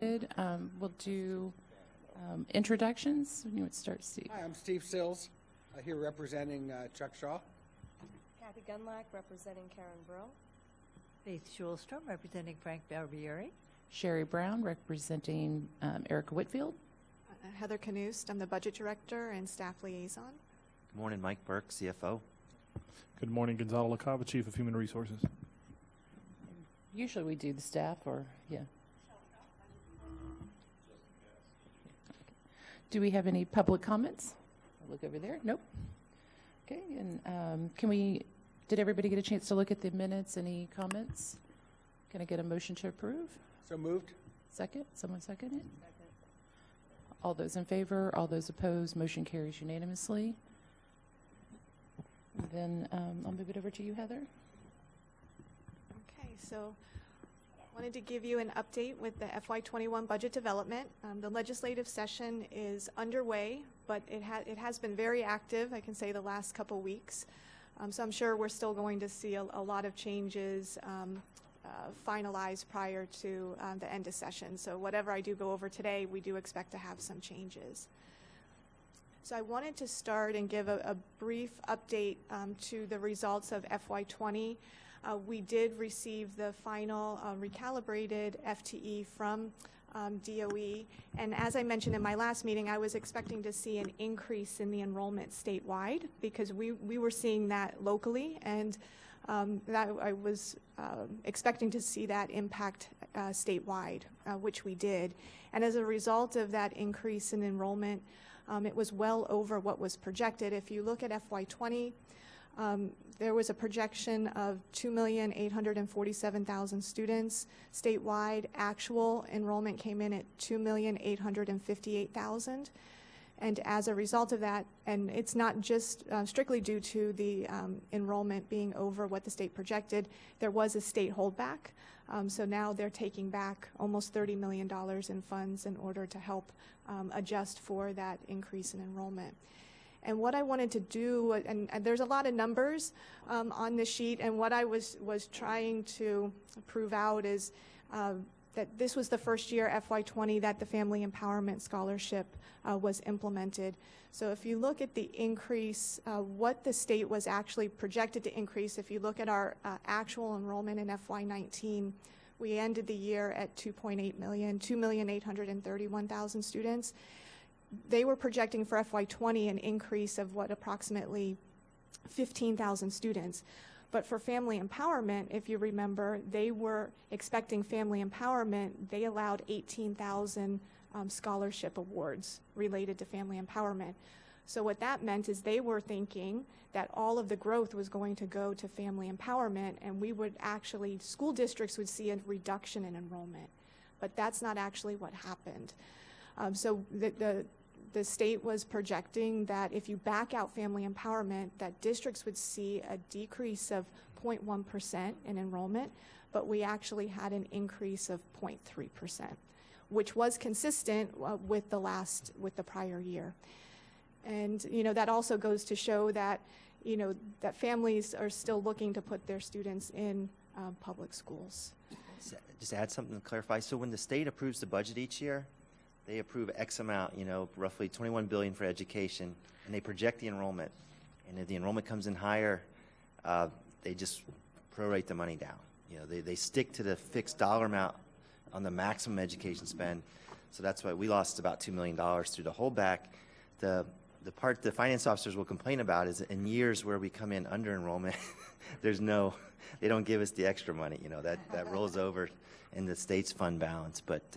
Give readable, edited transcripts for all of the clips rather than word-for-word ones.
We'll do introductions. You would start, Steve. Hi, I'm Steve Sills, here representing Chuck Shaw. Kathy Gunlack, representing Karen Brill. Faith Schulstrom, representing Frank Barbieri. Sherry Brown, representing Erica Whitfield. Heather Knust, I'm the Budget Director and Staff Liaison. Good morning, Mike Burke, CFO. Good morning, Gonzalo LaCava, Chief of Human Resources. Usually we do the staff, or, yeah. Do we have any public comments? I'll look over there. Nope. Okay, and did everybody get a chance to look at the minutes? Any comments? Can I get a motion to approve? So moved. Second? Someone second it? Second. All those in favor, all those opposed, motion carries unanimously. And then I'll move it over to you, Heather. Okay, so I wanted to give you an update with the FY21 budget development. The legislative session is underway, but it has been very active, I can say, the last couple weeks. So I'm sure we're still going to see a lot of changes finalized prior to the end of session. So whatever I do go over today, we do expect to have some changes. So I wanted to start and give a brief update to the results of FY20. We did receive the final recalibrated FTE from DOE, and as I mentioned in my last meeting, I was expecting to see an increase in the enrollment statewide because we were seeing that locally, and that I was expecting to see that impact statewide, which we did. And as a result of that increase in enrollment, it was well over what was projected. If you look at FY20, there was a projection of 2,847,000 students. Statewide, actual enrollment came in at 2,858,000. And as a result of that, and it's not just strictly due to the enrollment being over what the state projected, there was a state holdback. So now they're taking back almost $30 million in funds in order to help adjust for that increase in enrollment. And what I wanted to do, and there's a lot of numbers on this sheet, and what I was trying to prove out is that this was the first year, FY20, that the Family Empowerment Scholarship was implemented. So if you look at the increase, what the state was actually projected to increase, if you look at our actual enrollment in FY19, we ended the year at 2.8 million, 2,831,000 students. They were projecting for FY20 an increase of approximately 15,000 students. But for family empowerment, if you remember, they were expecting family empowerment. They allowed 18,000 scholarship awards related to family empowerment. So what that meant is they were thinking that all of the growth was going to go to family empowerment, and school districts would see a reduction in enrollment. But that's not actually what happened. So the state was projecting that if you back out family empowerment, that districts would see a decrease of 0.1% in enrollment, but we actually had an increase of 0.3%, which was consistent with the prior year. And that also goes to show that that families are still looking to put their students in public schools. Just add something to clarify. So when the state approves the budget each year, they approve X amount, roughly $21 billion for education, and they project the enrollment. And if the enrollment comes in higher, they just prorate the money down. They stick to the fixed dollar amount on the maximum education spend. So that's why we lost about $2 million through the holdback. The part the finance officers will complain about is in years where we come in under enrollment, they don't give us the extra money. That rolls over in the state's fund balance. But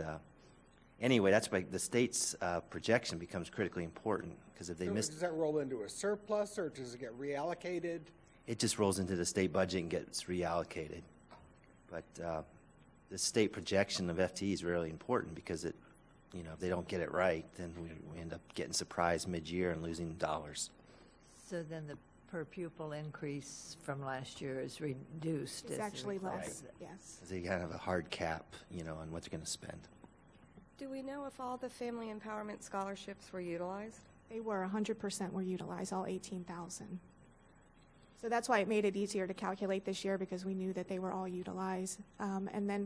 anyway, that's why the state's projection becomes critically important, because if they miss... Does that roll into a surplus, or does it get reallocated? It just rolls into the state budget and gets reallocated. But the state projection of FTE is really important, because if they don't get it right, then we end up getting surprised mid-year and losing dollars. So then the per pupil increase from last year is reduced. It's actually less, Right. yes. They kind of have a hard cap, on what they're going to spend. Do we know if all the family empowerment scholarships were utilized? They were 100% were utilized, all 18,000. So that's why it made it easier to calculate this year, because we knew that they were all utilized. And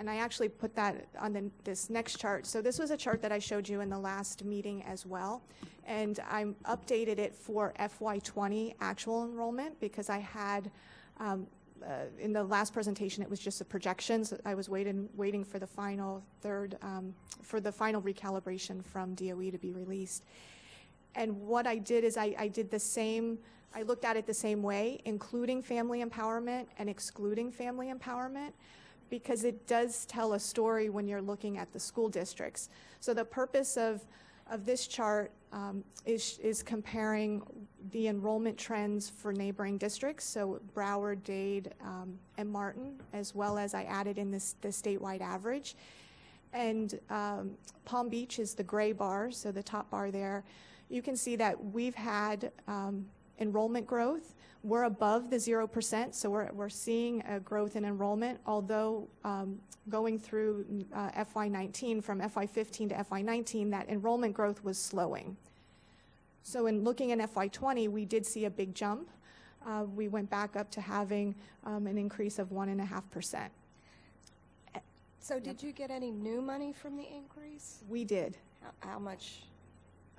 I actually put that on this next chart. So this was a chart that I showed you in the last meeting as well. And I updated it for FY20 actual enrollment, because I had, in the last presentation, it was just the projections. I was waiting for the final for the final recalibration from DOE to be released. And what I did is I did the same. I looked at it the same way, including family empowerment and excluding family empowerment, because it does tell a story when you're looking at the school districts. So the purpose of this chart is comparing the enrollment trends for neighboring districts, so Broward, Dade, and Martin, as well as I added in the statewide average. And Palm Beach is the gray bar, so the top bar there. You can see that we've had enrollment growth. We're above the 0%, so we're seeing a growth in enrollment, although going through FY19, from FY15 to FY19, that enrollment growth was slowing. So in looking in FY20, we did see a big jump. We went back up to having an increase of 1.5%. So did you get any new money from the increase? We did. How much?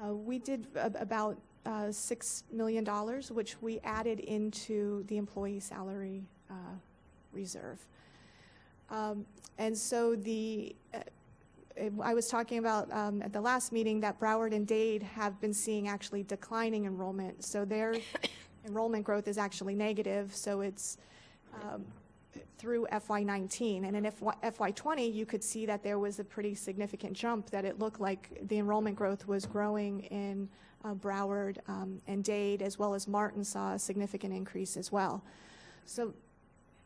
We did about $6 million, which we added into the employee salary reserve. And so I was talking about at the last meeting that Broward and Dade have been seeing actually declining enrollment. So their enrollment growth is actually negative. So it's through FY19. And in FY20, you could see that there was a pretty significant jump, that it looked like the enrollment growth was growing in Broward and Dade, as well as Martin saw a significant increase as well. So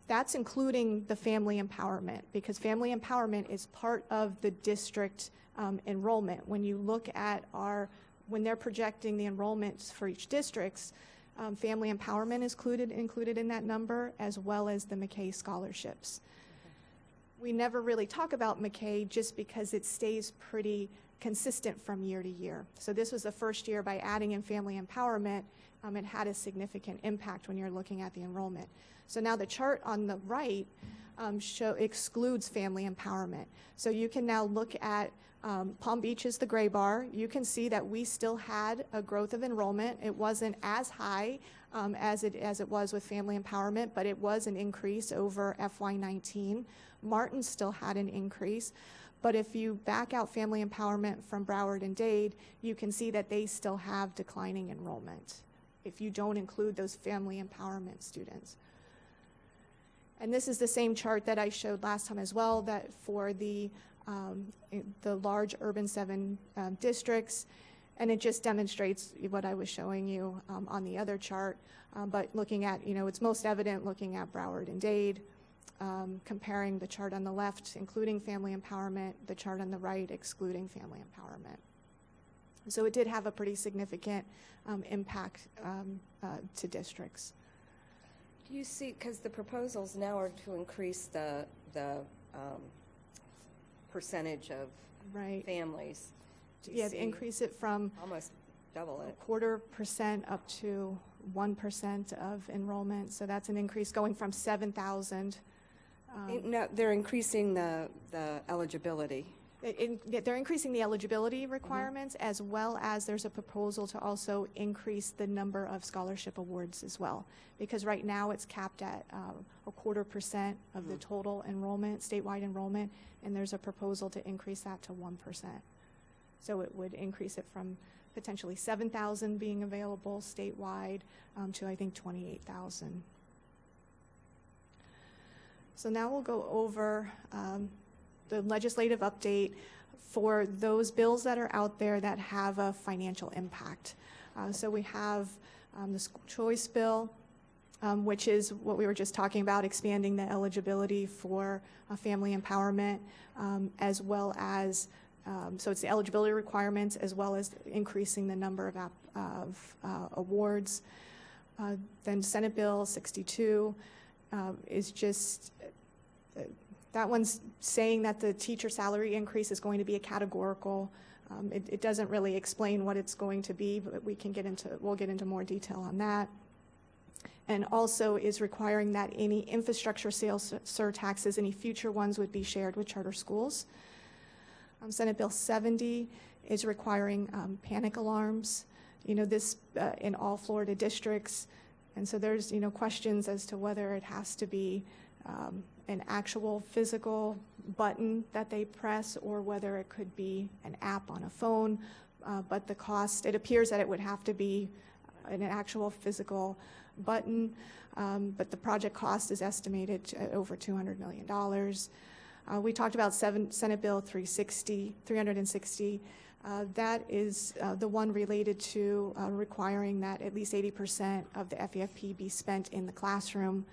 that's including the family empowerment, because family empowerment is part of the district enrollment. When you look at when they're projecting the enrollments for each districts, family empowerment is included in that number, as well as the McKay scholarships. We never really talk about McKay just because it stays pretty consistent from year to year. So this was the first year by adding in family empowerment, it had a significant impact when you're looking at the enrollment. So now the chart on the right excludes family empowerment. So you can now look at Palm Beach is the gray bar. You can see that we still had a growth of enrollment. It wasn't as high as it was with family empowerment, but it was an increase over FY19. Martin still had an increase. But if you back out family empowerment from Broward and Dade, you can see that they still have declining enrollment if you don't include those family empowerment students. And this is the same chart that I showed last time as well, that for the large urban 7 districts, and it just demonstrates what I was showing you on the other chart. But looking at, it's most evident looking at Broward and Dade, comparing the chart on the left, including family empowerment, the chart on the right, excluding family empowerment. So it did have a pretty significant impact to districts. Do you see, because the proposals now are to increase the percentage of families. Yeah, increase it from almost double it. 0.25% up to 1% of enrollment. So that's an increase going from 7,000. No, they're increasing the eligibility. They're increasing the eligibility requirements, as well as there's a proposal to also increase the number of scholarship awards as well. Because right now it's capped at 0.25% of the total enrollment, statewide enrollment, and there's a proposal to increase that to 1%. So it would increase it from potentially 7,000 being available statewide to I think 28,000. So now we'll go over the legislative update for those bills that are out there that have a financial impact. So we have the school choice bill, which is what we were just talking about, expanding the eligibility for family empowerment, as well as, so it's the eligibility requirements, as well as increasing the number of awards. Then Senate Bill 62 is just, that one's saying that the teacher salary increase is going to be a categorical. It doesn't really explain what it's going to be, but we'll get into more detail on that. and also is requiring that any infrastructure sales surtaxes, any future ones, would be shared with charter schools. Senate Bill 70 is requiring panic alarms, this in all Florida districts. And so there's, questions as to whether it has to be an actual physical button that they press or whether it could be an app on a phone. But the cost, it appears that it would have to be an actual physical button, but the project cost is estimated at over $200 million. We talked about Senate Bill 360. That is the one related to requiring that at least 80% of the FEFP be spent in the classroom.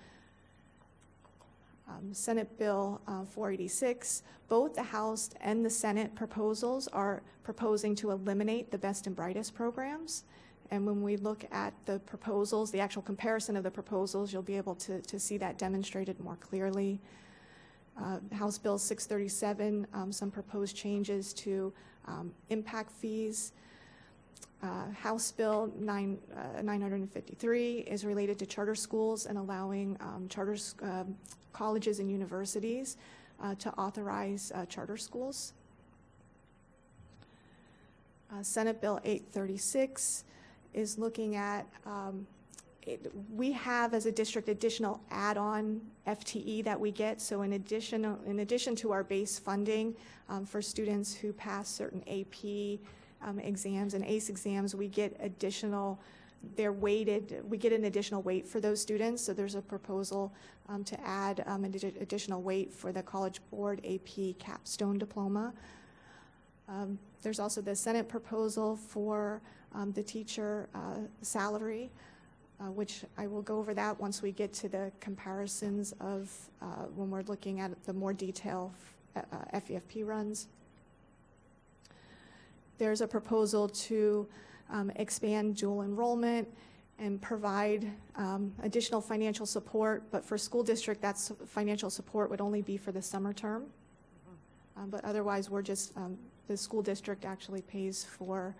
Senate Bill 486, both the House and the Senate proposals are proposing to eliminate the Best and Brightest programs. And when we look at the proposals, the actual comparison of the proposals, you'll be able to see that demonstrated more clearly. House Bill 637, some proposed changes to impact fees. House Bill 953 is related to charter schools and allowing colleges and universities to authorize charter schools. Senate Bill 836 is looking at, we have as a district additional add-on FTE that we get. So in addition to our base funding for students who pass certain AP exams and ACE exams, we get additional, we get an additional weight for those students. So there's a proposal to add an additional weight for the College Board AP capstone diploma. There's also the Senate proposal for the teacher salary, which I will go over that once we get to the comparisons of when we're looking at the more detailed FEFP runs. There's a proposal to expand dual enrollment and provide additional financial support, but for school district, that's financial support would only be for the summer term. But otherwise, we're just, the school district actually pays for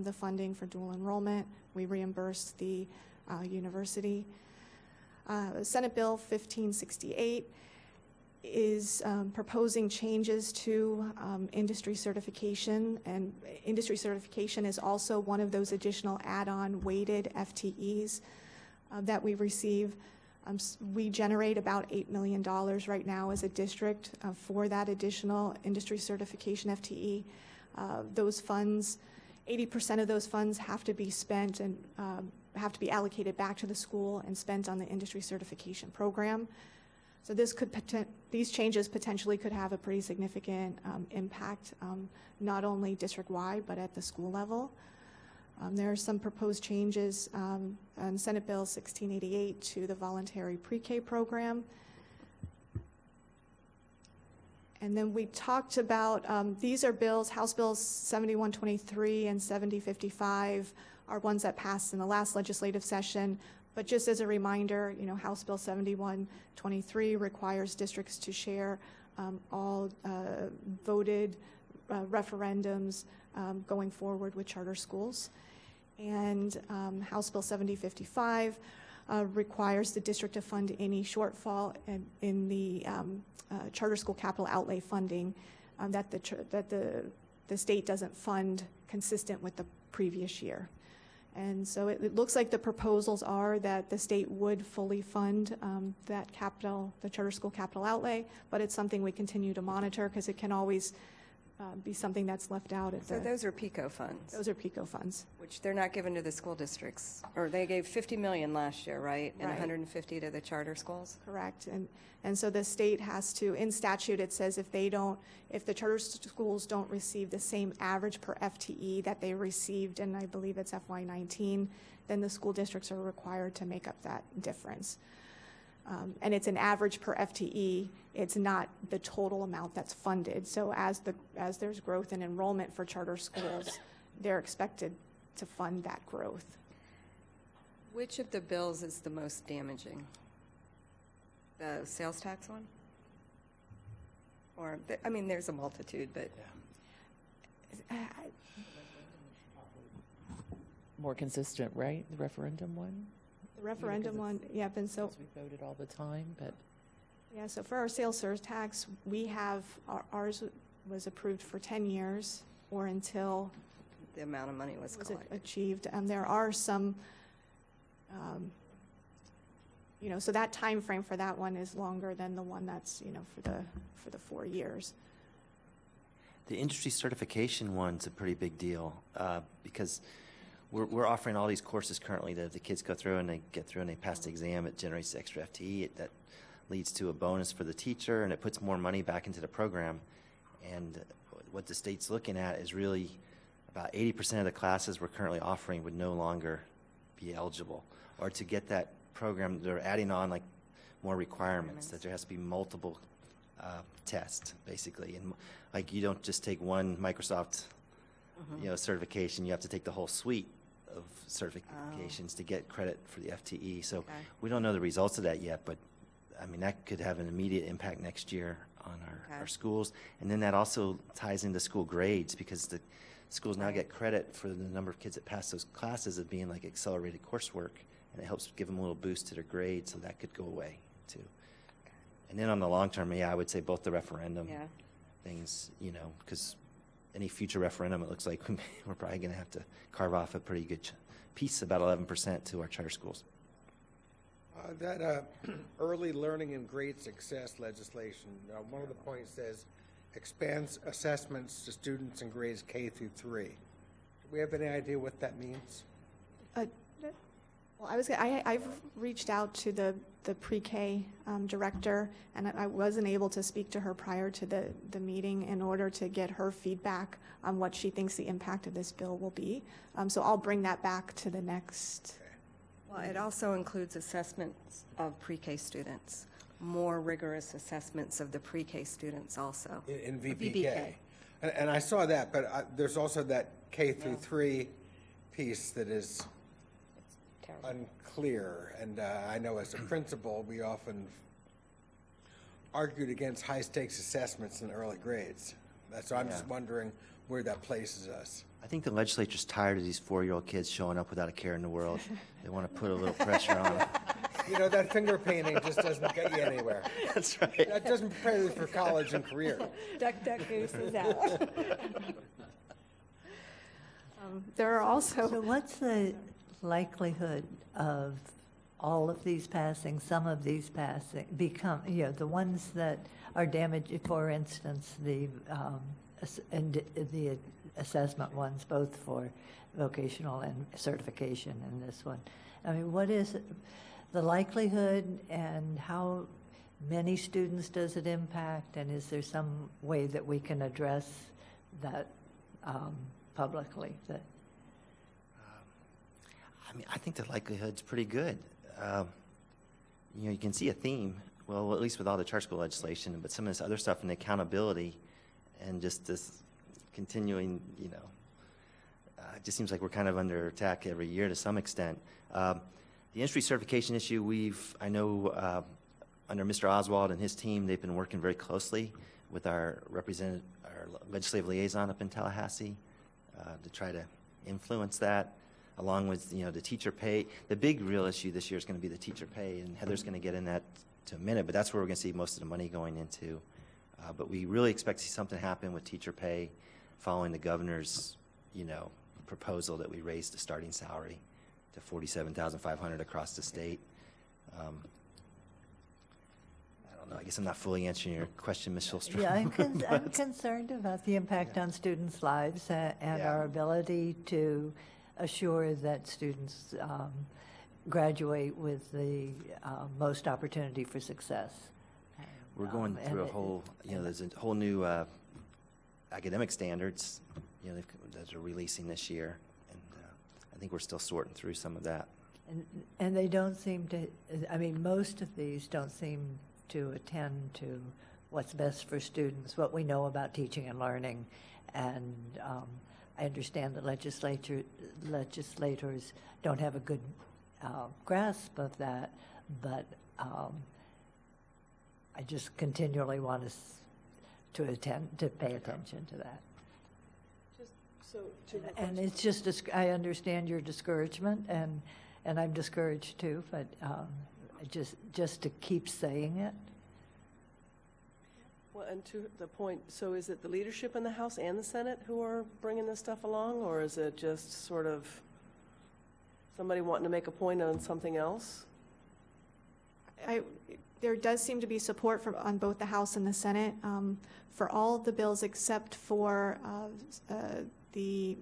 the funding for dual enrollment. We reimburse the university. Senate Bill 1568 is proposing changes to industry certification, and industry certification is also one of those additional add-on weighted FTEs that we receive. We generate about $8 million right now as a district for that additional industry certification FTE. Those funds, 80% of those funds have to be spent and have to be allocated back to the school and spent on the industry certification program. So these changes potentially could have a pretty significant impact, not only district-wide, but at the school level. There are some proposed changes on Senate Bill 1688 to the voluntary pre-K program. And then we talked about, these are bills, House Bills 7123 and 7055 are ones that passed in the last legislative session. But just as a reminder, House Bill 7123 requires districts to share all voted referendums going forward with charter schools. And House Bill 7055 requires the district to fund any shortfall in the charter school capital outlay funding that the state doesn't fund consistent with the previous year. And so it looks like the proposals are that the state would fully fund the charter school capital outlay, but it's something we continue to monitor because it can always be something that's left out. So those are PICO funds? Those are PICO funds. Which they're not given to the school districts, or they gave $50 million last year, right? And Right. $150 to the charter schools? Correct. And so the state has to, in statute, it says if the charter schools don't receive the same average per FTE that they received, and I believe it's FY19, then the school districts are required to make up that difference. And it's an average per FTE. It's not the total amount that's funded. So as there's growth in enrollment for charter schools, they're expected to fund that growth. Which of the bills is the most damaging? The sales tax one? Or, there's a multitude, but More consistent, right? The referendum one? The referendum one, yep, and so, Since we voted all the time, but yeah, so for our sales surtax, we have, ours was approved for 10 years or until The amount of money was was collected. achieved. There are some, so that time frame for that one is longer than the one that's, for the 4 years. The industry certification one's a pretty big deal because we're offering all these courses currently that the kids go through and they get through and they pass the exam. It generates extra FTE. That leads to a bonus for the teacher, and it puts more money back into the program. And what the state's looking at is really about 80% of the classes we're currently offering would no longer be eligible. Or to get that program, they're adding on like more requirements, that there has to be multiple tests, basically. And like you don't just take one Microsoft certification, you have to take the whole suite of certifications to get credit for the FTE. So Okay. we don't know the results of that yet, but I mean, that could have an immediate impact next year on our Okay. schools. And then that also ties into school grades because the schools now get credit for the number of kids that pass those classes as being like accelerated coursework, and it helps give them a little boost to their grades, so that could go away too. And then on the long term, I would say both the referendum Yeah. things, because any future referendum, it looks like we're probably going to have to carve off a pretty good piece, about 11% to our charter schools. That early learning and grade success legislation, one of the points says expands assessments to students in grades K through 3. Do we have any idea what that means? Well, I've reached out to the pre-K director, and I wasn't able to speak to her prior to the meeting in order to get her feedback on what she thinks the impact of this bill will be. So I'll bring that back to the next. Well, it also includes assessments of pre-K students, more rigorous assessments of the pre-K students also. In VPK. VPK. And I saw that, but there's also that K through 3 piece that is Terrible. unclear. And I know as a principal, we often argued against high-stakes assessments in early grades. So I'm just Yeah. wondering where that places us. I think the legislature's tired of these 4-year-old kids showing up without a care in the world. They want to put a little pressure on them. That finger painting just doesn't get you anywhere. That's right. That doesn't prepare you for college and career. Duck, goose is out. There are also. So what's the likelihood of all of these passing, some of these passing, the ones that are damaged, for instance, the assessment ones, both for vocational and certification in this one. I mean, what is the likelihood and how many students does it impact? And is there some way that we can address that publicly? I think the likelihood's pretty good. You can see a theme, well, at least with all the charter school legislation, but some of this other stuff and accountability and just this continuing, it just seems like we're kind of under attack every year to some extent. The industry certification issue, I know under Mr. Oswald and his team, they've been working very closely with our legislative liaison up in Tallahassee to try to influence that, along with, the teacher pay. The big real issue this year is going to be the teacher pay, and Heather's going to get in that to a minute, but that's where we're going to see most of the money going into. But we really expect to see something happen with teacher pay following the governor's, proposal that we raised the starting salary to $47,500 across the state. I don't know. I guess I'm not fully answering your question, Ms. Schulstrom. Yeah, I'm concerned about the impact on students' lives and Yeah. our ability to assure that students graduate with the most opportunity for success. We're going And through a it- whole, there's a whole new academic standards, that are releasing this year, and I think we're still sorting through some of that. And they don't seem to, most of these don't seem to attend to what's best for students, what we know about teaching and learning. And I understand that legislators don't have a good grasp of that, but I just continually want us to pay attention to that. So to And it's just, I understand your discouragement, and and I'm discouraged too, but just to keep saying it. Well, and to the point, so is it the leadership in the House and the Senate who are bringing this stuff along, or is it just sort of somebody wanting to make a point on something else? There does seem to be support on both the House and the Senate for all of the bills except for the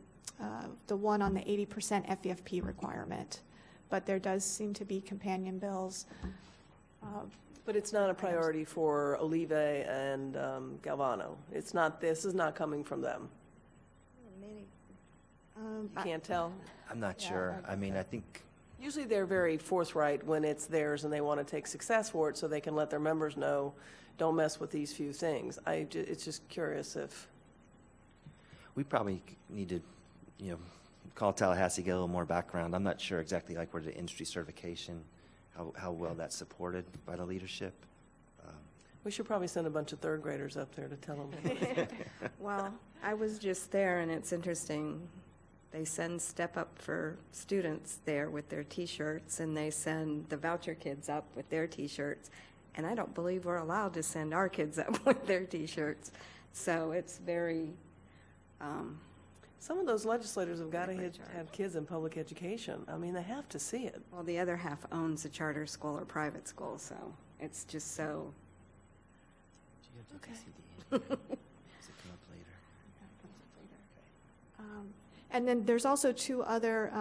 one on the 80% FEFP requirement. But there does seem to be companion bills. But it's not a priority for Olive and Galvano. It's not. This is not coming from them. You can't tell. I'm not sure. I mean, I think Usually they're very forthright when it's theirs and they want to take success for it so they can let their members know, don't mess with these few things. It's just curious if... we probably need to, call Tallahassee, get a little more background. I'm not sure exactly like where the industry certification, how well that's supported by the leadership. We should probably send a bunch of third graders up there to tell them. Well, I was just there, and it's interesting. They send Step Up for students there with their T-shirts, and they send the voucher kids up with their T-shirts. And I don't believe we're allowed to send our kids up with their T-shirts. So it's very... Some of those legislators have got to have kids in public education. I mean, they have to see it. well, the other half owns a charter school or private school, so it's just so... Okay. Does it come up later? And then there's also two other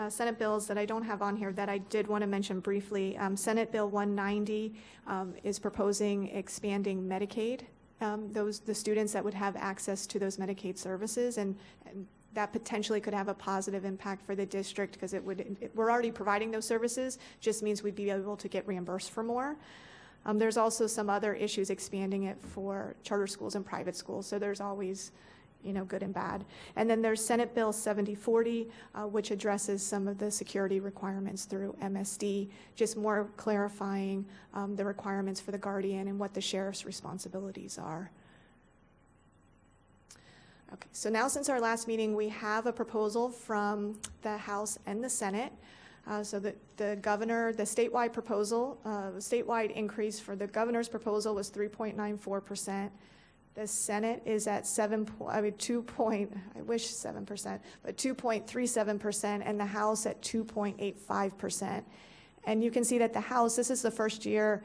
Senate bills that I don't have on here that I did want to mention briefly. Senate Bill 190 is proposing expanding Medicaid, the students that would have access to those Medicaid services, and that potentially could have a positive impact for the district because we're already providing those services, just means we'd be able to get reimbursed for more. There's also some other issues expanding it for charter schools and private schools, so there's always good and bad. And then there's Senate Bill 7040, which addresses some of the security requirements through MSD, just more clarifying the requirements for the guardian and what the sheriff's responsibilities are. Okay, so now since our last meeting, we have a proposal from the House and the Senate. So the statewide proposal, statewide increase for the governor's proposal was 3.94%. The Senate is at 2.37%, and the House at 2.85%. And you can see that the House, this is the first year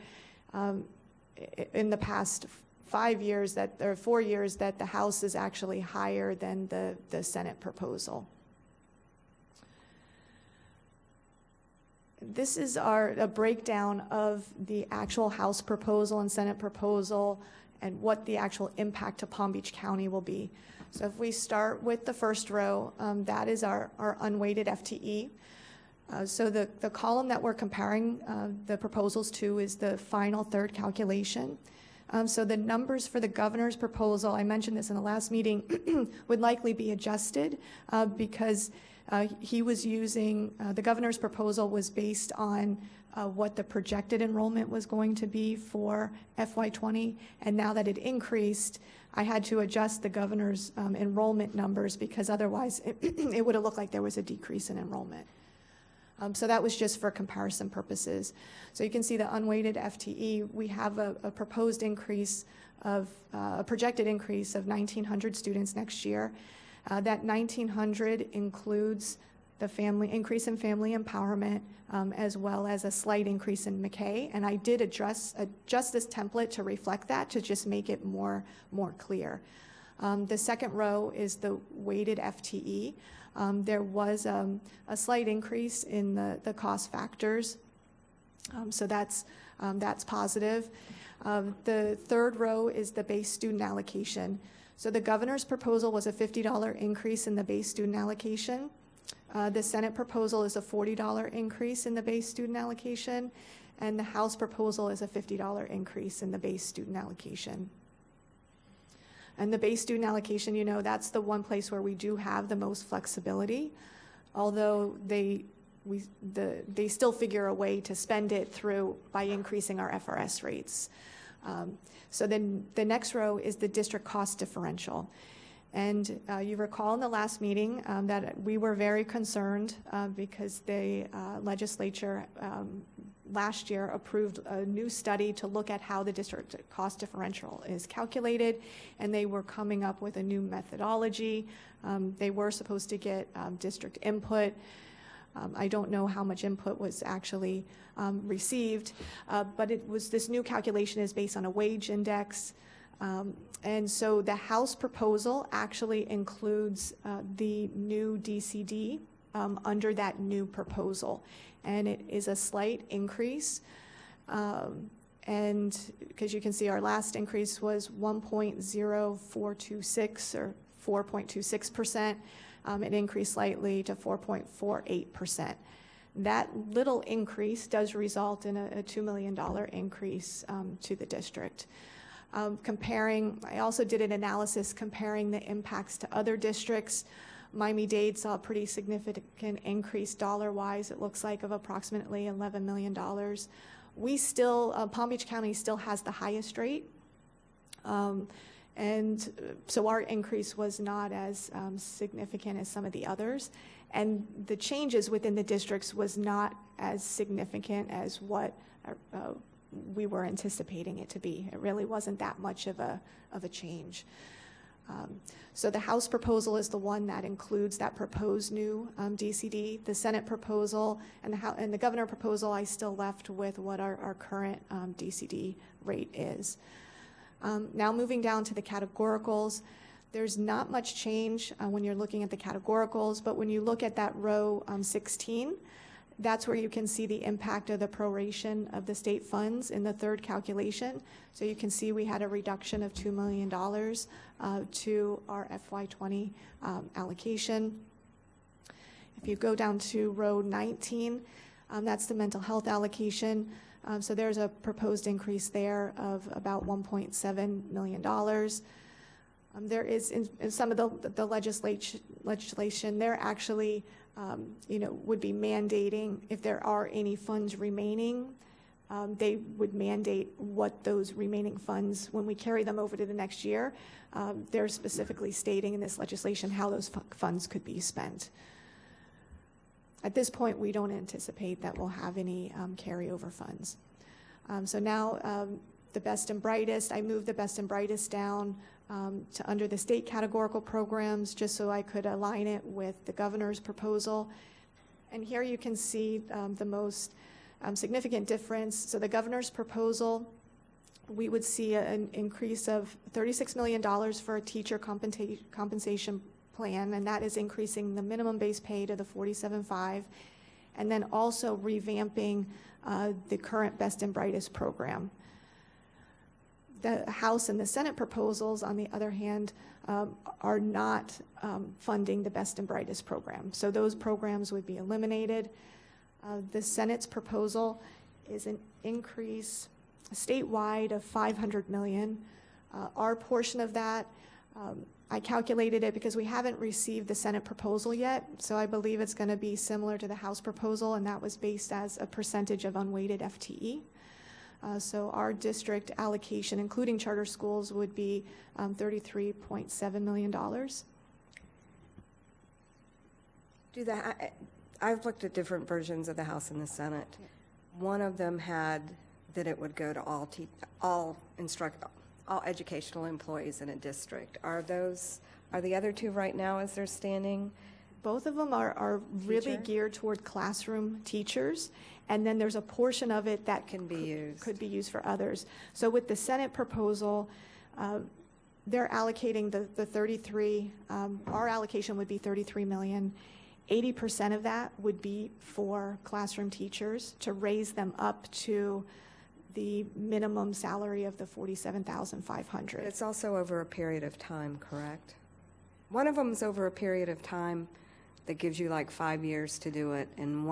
in the past 4 years that the House is actually higher than the Senate proposal. This is a breakdown of the actual House proposal and Senate proposal and what the actual impact to Palm Beach County will be. So if we start with the first row, that is our unweighted FTE. So the column that we're comparing the proposals to is the final third calculation. So the numbers for the governor's proposal, I mentioned this in the last meeting, would likely be adjusted because he was using, the governor's proposal was based on what the projected enrollment was going to be for FY20, and now that it increased, I had to adjust the governor's enrollment numbers because otherwise it would have looked like there was a decrease in enrollment. So that was just for comparison purposes. So you can see the unweighted FTE, we have a proposed increase of, a projected increase of 1,900 students next year. That 1,900 includes the increase in family empowerment, as well as a slight increase in McKay. And I did adjust this template to reflect that, to just make it more clear. The second row is the weighted FTE. There was a slight increase in the cost factors, so that's positive. The third row is the base student allocation. So the governor's proposal was a $50 increase in the base student allocation. The Senate proposal is a $40 increase in the base student allocation, and the House proposal is a $50 increase in the base student allocation. And the base student allocation, that's the one place where we do have the most flexibility, although they still figure a way to spend it by increasing our FRS rates. So then the next row is the district cost differential. And you recall in the last meeting that we were very concerned because the legislature last year approved a new study to look at how the district cost differential is calculated, and they were coming up with a new methodology. They were supposed to get district input. I don't know how much input was actually received, but this new calculation is based on a wage index. And so the House proposal actually includes the new DCD under that new proposal. And it is a slight increase. And because you can see our last increase was 1.0426 or 4.26%. It increased slightly to 4.48%. That little increase does result in a $2 million increase to the district. I also did an analysis comparing the impacts to other districts. Miami-Dade saw a pretty significant increase dollar-wise, it looks like, of approximately $11 million. We still, Palm Beach County still has the highest rate. And so our increase was not as significant as some of the others. And the changes within the districts was not as significant as what we were anticipating it to be. It really wasn't that much of a change. So the House proposal is the one that includes that proposed new DCD. The Senate proposal and the governor proposal, I still left with what our current DCD rate is. Now moving down to the categoricals, there's not much change when you're looking at the categoricals, but when you look at that row 16, that's where you can see the impact of the proration of the state funds in the third calculation. So you can see we had a reduction of $2 million to our FY20 allocation. If you go down to row 19, that's the mental health allocation. So there's a proposed increase there of about $1.7 million. There is in some of the legislation, they're actually would be mandating if there are any funds remaining, they would mandate what those remaining funds, when we carry them over to the next year, they're specifically stating in this legislation how those funds could be spent. At this point, we don't anticipate that we'll have any carryover funds. So now the best and brightest, I moved the best and brightest down to under the state categorical programs, just so I could align it with the governor's proposal. And here you can see the most significant difference. So the governor's proposal, we would see an increase of $36 million for a teacher compensation plan, and that is increasing the minimum base pay to the $47.5, and then also revamping the current Best and Brightest program. The House and the Senate proposals, on the other hand, are not funding the Best and Brightest program. So those programs would be eliminated. The Senate's proposal is an increase statewide of $500 million. Our portion of that, I calculated it because we haven't received the Senate proposal yet, so I believe it's going to be similar to the House proposal, and that was based as a percentage of unweighted FTE. So our district allocation, including charter schools, would be $33.7 million. I've looked at different versions of the House and the Senate. One of them had that it would go to all educational employees in a district. Are the other two right now as they're standing? Both of them are really Teacher? geared toward classroom teachers, and then there's a portion of it that Can be used. could be used for others. So with the Senate proposal, they're allocating the 33, our allocation would be 33 million. 80% of that would be for classroom teachers to raise them up to the minimum salary of the $47,500. It's also over a period of time, correct? One of them is over a period of time that gives you like 5 years to do it, and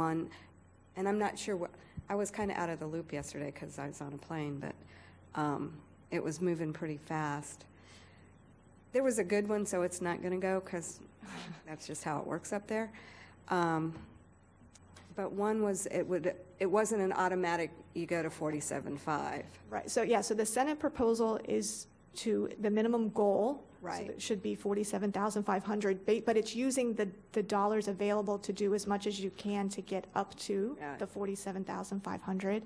I'm not sure I was kind of out of the loop yesterday because I was on a plane, but it was moving pretty fast. There was a good one, so it's not going to go because that's just how it works up there. But one was, it wasn't an automatic, you go to 47.5. Right, so the Senate proposal is to, the minimum goal Right. It should be 47,500, but it's using the dollars available to do as much as you can to get up to Got it. the 47,500.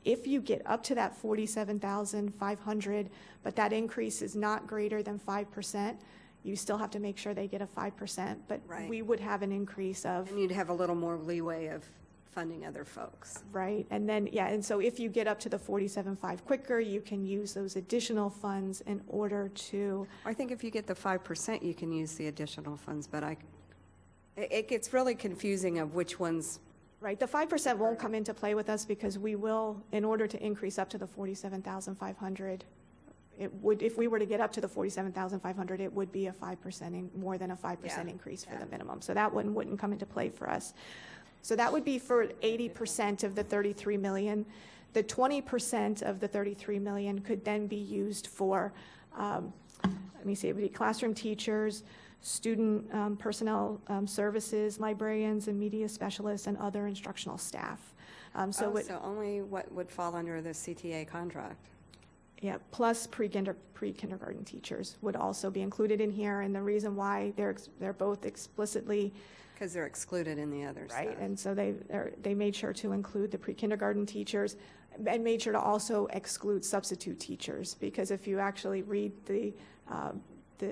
If you get up to that 47,500, but that increase is not greater than 5%, you still have to make sure they get a 5%, but Right. we would have an increase of, And you'd have a little more leeway of funding other folks. right? And then, yeah, and so if you get up to the 47.5 quicker, you can use those additional funds in order to, I think if you get the 5%, you can use the additional funds, but it gets really confusing of which ones. right? The 5% won't come into play with us because we will, in order to increase up to the 47,500, it would, if we were to get up to the 47,500, it would be a 5%, more than a 5% Yeah, increase for yeah. the minimum. So that one wouldn't come into play for us. So that would be for 80% of the 33 million. The 20% of the 33 million could then be used for, let me see, it would be classroom teachers, student personnel services, librarians and media specialists, and other instructional staff. So only what would fall under the CTA contract? Yeah, plus pre-kindergarten teachers would also be included in here, and the reason why they're both explicitly, Because they're excluded in the other stuff. right, and so they made sure to include the pre-kindergarten teachers and made sure to also exclude substitute teachers, because if you actually read the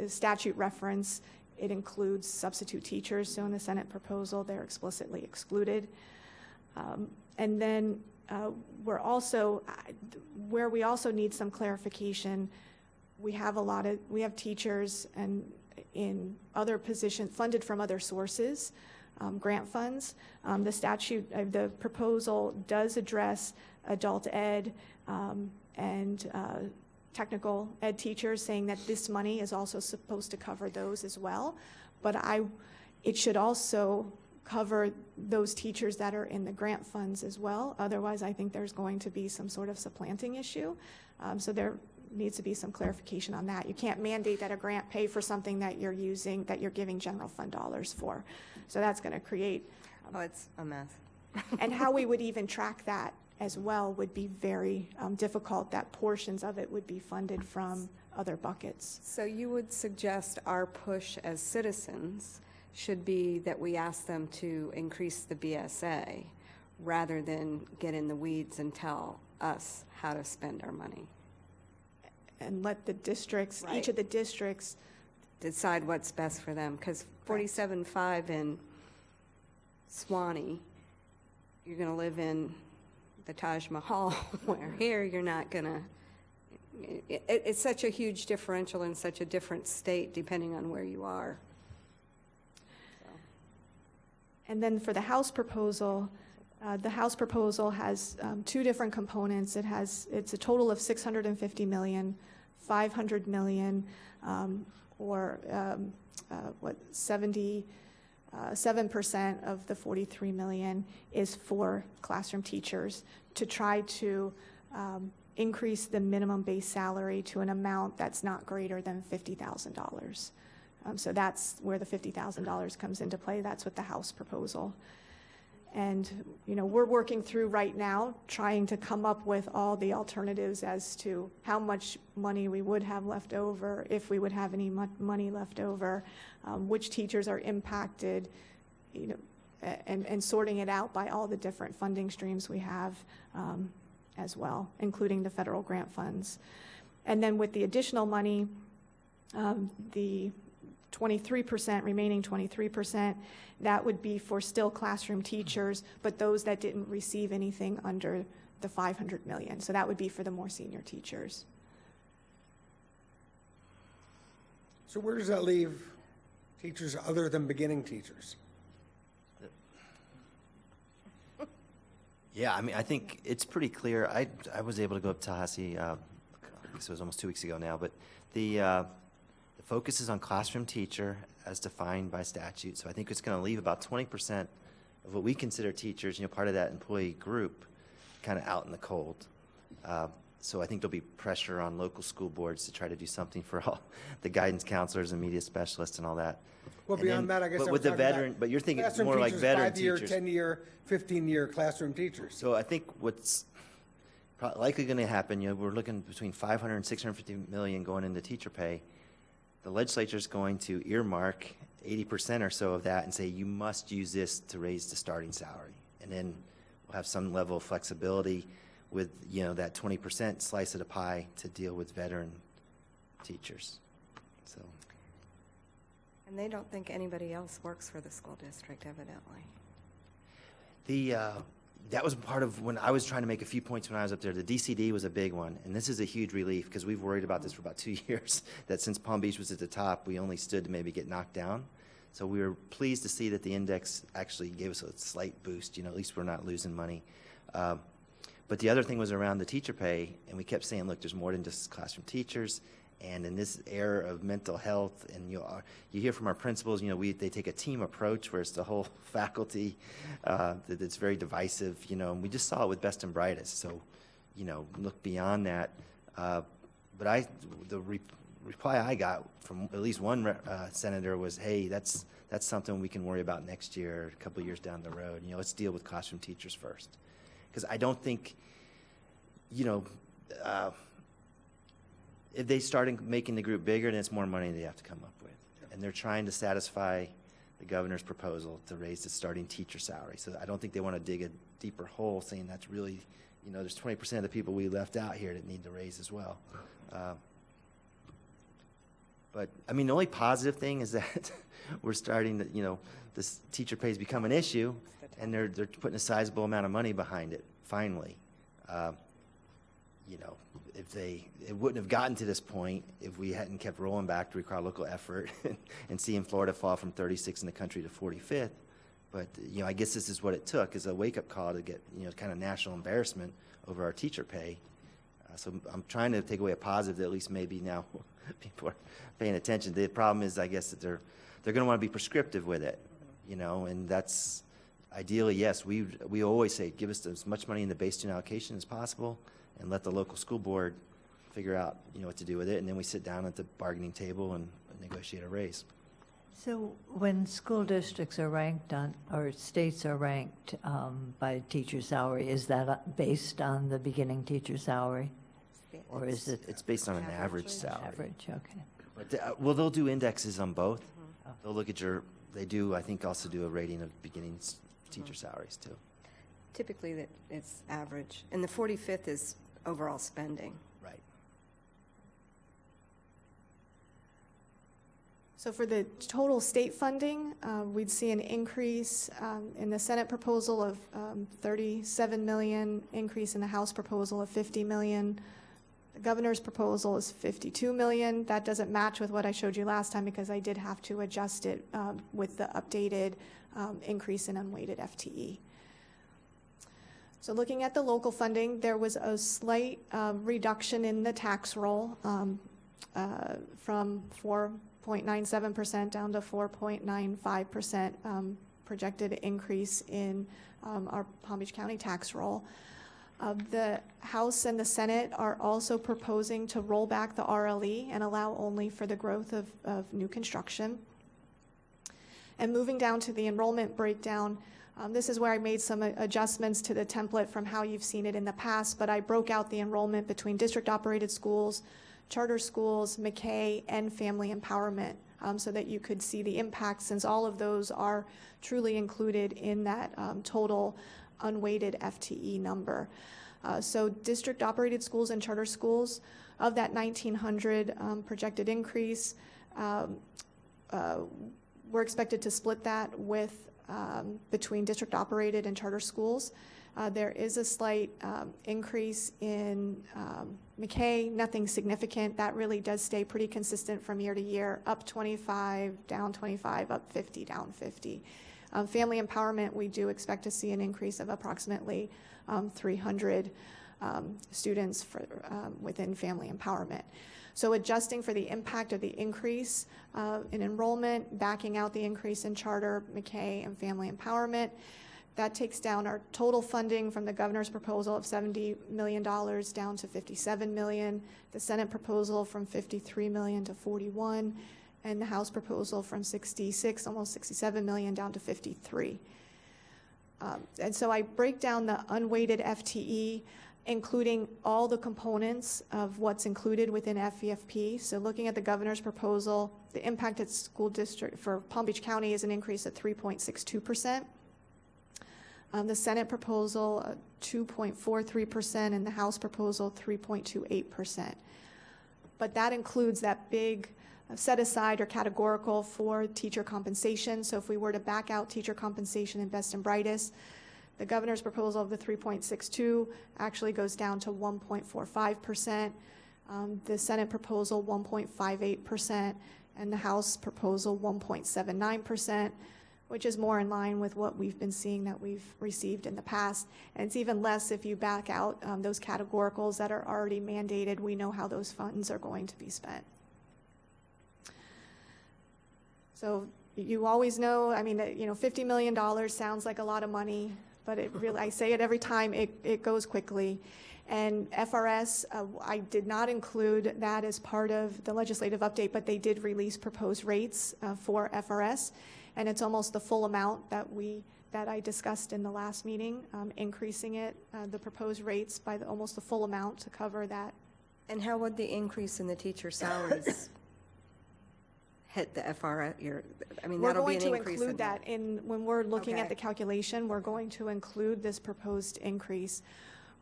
statute reference, it includes substitute teachers, so in the Senate proposal, they're explicitly excluded. And then we're also, where we also need some clarification, we have teachers and in other positions, funded from other sources, grant funds. The statute, the proposal does address adult ed and technical ed teachers, saying that this money is also supposed to cover those as well. But it should also cover those teachers that are in the grant funds as well. Otherwise, I think there's going to be some sort of supplanting issue. So there needs to be some clarification on that. You can't mandate that a grant pay for something that you're using, that you're giving general fund dollars for. So that's going to create, Oh, it's a mess. and how we would even track that as well would be very difficult, that portions of it would be funded from other buckets. So you would suggest our push as citizens should be that we ask them to increase the BSA rather than get in the weeds and tell us how to spend our money. And let the districts, Right. each of the districts, Decide what's best for them, because 47.5 in Swanee, you're going to live in the Taj Mahal, where here you're not going to. It's such a huge differential in such a different state depending on where you are. and then for the House proposal has two different components. It's a total of 650 million, 500 million, or 77% of the 43 million is for classroom teachers to try to increase the minimum base salary to an amount that's not greater than $50,000. So that's where the $50,000 comes into play. That's with the House proposal. And, we're working through right now, trying to come up with all the alternatives as to how much money we would have left over, if we would have any money left over, which teachers are impacted, and sorting it out by all the different funding streams we have as well, including the federal grant funds. And then with the additional money, the 23%, remaining 23%, that would be for still classroom teachers, but those that didn't receive anything under the 500 million. So that would be for the more senior teachers. So where does that leave teachers other than beginning teachers? Yeah, I think it's pretty clear. I was able to go up to Tallahassee, I guess it was almost 2 weeks ago now, but the focus is on classroom teacher as defined by statute. So I think it's going to leave about 20% of what we consider teachers, part of that employee group, kind of out in the cold. So I think there'll be pressure on local school boards to try to do something for all the guidance counselors and media specialists and all that. Well, And beyond then- that, I guess but I with was the talking about veteran, but you're thinking classroom more like teachers, veteran 5-year, teachers. 10-year, 15-year classroom teachers. So I think what's likely going to happen, we're looking between 500 and 650 million going into teacher pay. the legislature is going to earmark 80% or so of that and say, you must use this to raise the starting salary. And then we'll have some level of flexibility with, you know, that 20% slice of the pie to deal with veteran teachers. So, And they don't think anybody else works for the school district, evidently. that was part of when I was trying to make a few points when I was up there. The DCD was a big one, and this is a huge relief because we've worried about this for about 2 years, that since Palm Beach was at the top, we only stood to maybe get knocked down. So we were pleased to see that the index actually gave us a slight boost. You know, at least we're not losing money. But the other thing was around the teacher pay, and we kept saying, look, there's more than just classroom teachers. And in this era of mental health, and you hear from our principals, you know, they take a team approach where it's the whole faculty that's very divisive, you know, and we just saw it with Best and Brightest. So, you know, look beyond that. But the reply I got from at least one senator was, hey, that's something we can worry about next year, a couple of years down the road. You know, let's deal with classroom teachers first. Because I don't think, you know, if they start making the group bigger, then it's more money they have to come up with. And they're trying to satisfy the governor's proposal to raise the starting teacher salary. So I don't think they want to dig a deeper hole saying that's really, you know, there's 20% of the people we left out here that need to raise as well. But, I mean, the only positive thing is that we're starting to, you know, this teacher pay has become an issue, and they're putting a sizable amount of money behind it, finally. You know, it wouldn't have gotten to this point if we hadn't kept rolling back to require local effort and seeing Florida fall from 36th in the country to 45th. But, you know, I guess this is what it took, is a wake-up call to get, you know, kind of national embarrassment over our teacher pay. So I'm trying to take away a positive that at least maybe now people are paying attention. The problem is, I guess, that they're going to want to be prescriptive with it, you know, and that's ideally, yes, we always say, give us as much money in the base student allocation as possible, and let the local school board figure out, you know, what to do with it, and then we sit down at the bargaining table and negotiate a raise. So when school districts are ranked on, or states are ranked by teacher salary, is that based on the beginning teacher salary? Or is it It's based on an average salary. average? Okay. But, well, they'll do indexes on both. They'll look at they do, I think, also do a rating of beginning teacher salaries, too. Typically, it's average. And the 45th is overall spending. Right. So for the total state funding, we'd see an increase in the Senate proposal of 37 million, increase in the House proposal of 50 million. The governor's proposal is 52 million. That doesn't match with what I showed you last time because I did have to adjust it with the updated increase in unweighted FTE. So looking at the local funding, there was a slight reduction in the tax roll from 4.97% down to 4.95% projected increase in our Palm Beach County tax roll. The House and the Senate are also proposing to roll back the RLE and allow only for the growth of new construction. And moving down to the enrollment breakdown, this is where I made some adjustments to the template from how you've seen it in the past, but I broke out the enrollment between district-operated schools, charter schools, McKay, and family empowerment so that you could see the impact since all of those are truly included in that total unweighted FTE number. So district-operated schools and charter schools, of that 1,900 projected increase, we're expected to split that with between district-operated and charter schools. There is a slight increase in McKay, nothing significant. That really does stay pretty consistent from year to year, up 25, down 25, up 50, down 50. Family empowerment, we do expect to see an increase of approximately 300 students within family empowerment. So adjusting for the impact of the increase in enrollment, backing out the increase in charter, McKay, and family empowerment, that takes down our total funding from the governor's proposal of $70 million down to $57 million, the Senate proposal from $53 million to $41, and the House proposal from 66, almost 67 million down to 53. And so I break down the unweighted FTE including all the components of what's included within FEFP. So looking at the governor's proposal, the impacted school district for Palm Beach County is an increase of 3.62%. The Senate proposal, 2.43%, and the House proposal, 3.28%. But that includes that big set aside or categorical for teacher compensation. So if we were to back out teacher compensation in Best and Brightest, the governor's proposal of the 3.62 actually goes down to 1.45%. The Senate proposal, 1.58%, and the House proposal, 1.79%, which is more in line with what we've been seeing that we've received in the past. And it's even less if you back out those categoricals that are already mandated. We know how those funds are going to be spent. So you always know, I mean, $50 million sounds like a lot of money, but it really, I say it every time, it goes quickly. And FRS, I did not include that as part of the legislative update, but they did release proposed rates for FRS. And it's almost the full amount that I discussed in the last meeting, increasing it, the proposed rates by almost the full amount to cover that. And how would the increase in the teacher salaries hit the FRS? We're That'll be going an to increase include that when we're looking at Okay. the calculation, we're going to include this proposed increase.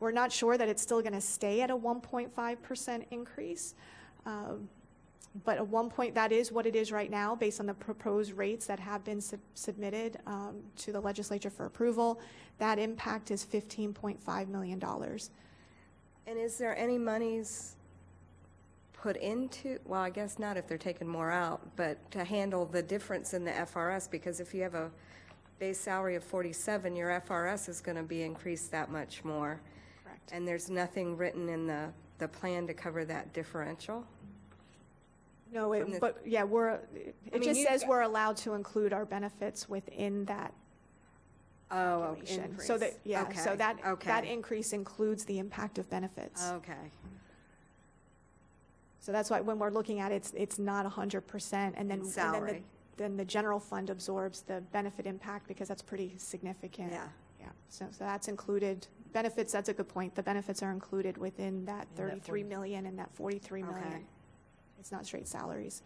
We're not sure that it's still going to stay at a 1.5% increase. But that is what it is right now, based on the proposed rates that have been submitted to the legislature for approval. That impact is $15.5 million. And is there any monies put into, well, I guess not if they're taking more out, but to handle the difference in the FRS? Because if you have a base salary of 47, your FRS is going to be increased that much more. Correct. And there's nothing written in the plan to cover that differential? No, From the- but yeah, it just says we're allowed to include our benefits within that Oh, calculation. increase. So that, yeah, so Okay, that okay. increase includes the impact of benefits. Okay. So that's why when we're looking at it, it's not 100%, and then Salary. then the general fund absorbs the benefit impact because that's pretty significant. Yeah. Yeah. So that's included. Benefits, that's a good point. The benefits are included within that In that 33 million and that 43 million. Okay. It's not straight salaries.